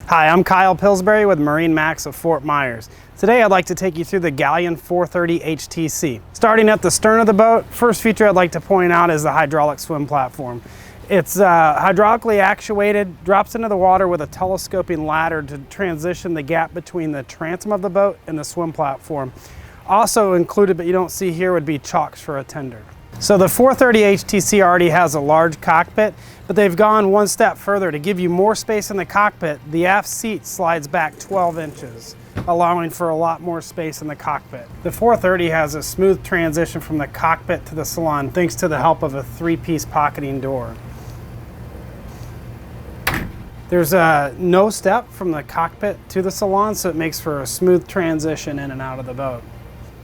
Hi, I'm Kyle Pillsbury with MarineMax of Fort Myers. Today I'd like to take you through the Galeon 430 HTC. Starting at the stern of the boat, first feature I'd like to point out is the hydraulic swim platform. It's hydraulically actuated, drops into the water with a telescoping ladder to transition the gap between the transom of the boat and the swim platform. Also included, but you don't see here, would be chocks for a tender. So the 430 HTC already has a large cockpit, but they've gone one step further. To give you more space in the cockpit, the aft seat slides back 12 inches, allowing for a lot more space in the cockpit. The 430 has a smooth transition from the cockpit to the saloon thanks to the help of a 3-piece pocketing door. There's no step from the cockpit to the saloon, so it makes for a smooth transition in and out of the boat.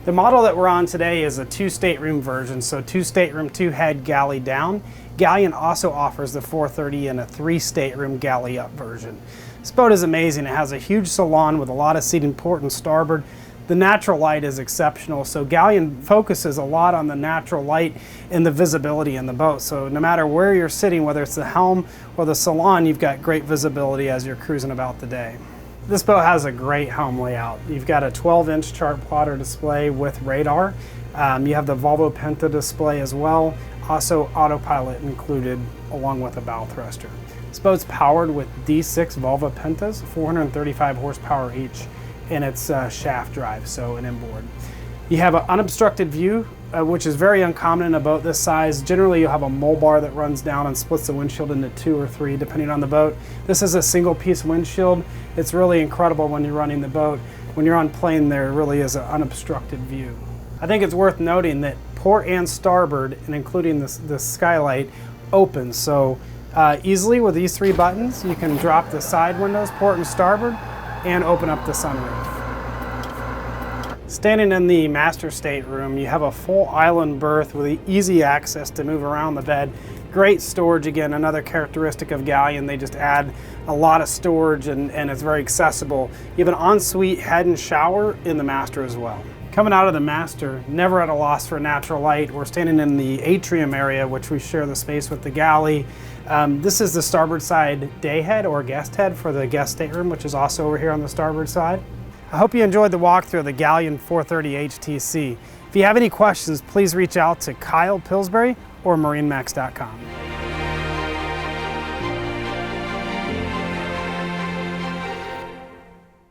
The model that we're on today is a 2-stateroom version, so 2-stateroom, 2-head galley down. Galeon also offers the 430 in a 3-stateroom galley up version. This boat is amazing. It has a huge saloon with a lot of seating port and starboard. The natural light is exceptional, so Galeon focuses a lot on the natural light and the visibility in the boat. So no matter where you're sitting, whether it's the helm or the saloon, you've got great visibility as you're cruising about the day. This boat has a great helm layout. You've got a 12-inch chart plotter display with radar. You have the Volvo Penta display as well. Also autopilot included along with a bow thruster. This boat's powered with D6 Volvo Pentas, 435 horsepower each, and it's shaft drive, so an inboard. You have an unobstructed view, which is very uncommon in a boat this size. Generally, you'll have a mole bar that runs down and splits the windshield into 2 or 3, depending on the boat. This is a single-piece windshield. It's really incredible when you're running the boat. When you're on plane, there really is an unobstructed view. I think it's worth noting that port and starboard, and including the skylight, opens. So easily with these 3 buttons, you can drop the side windows, port and starboard, and open up the sunroof. Standing in the master stateroom, you have a full island berth with easy access to move around the bed. Great storage, again, another characteristic of Galeon. They just add a lot of storage and it's very accessible. You have an ensuite head and shower in the master as well. Coming out of the master, never at a loss for natural light. We're standing in the Atrium area, which we share the space with the galley. This is the starboard side day head or guest head for the guest stateroom, which is also over here on the starboard side. I hope you enjoyed the walkthrough of the Galeon 430 HTC. If you have any questions, please reach out to Kyle Pillsbury or MarineMax.com.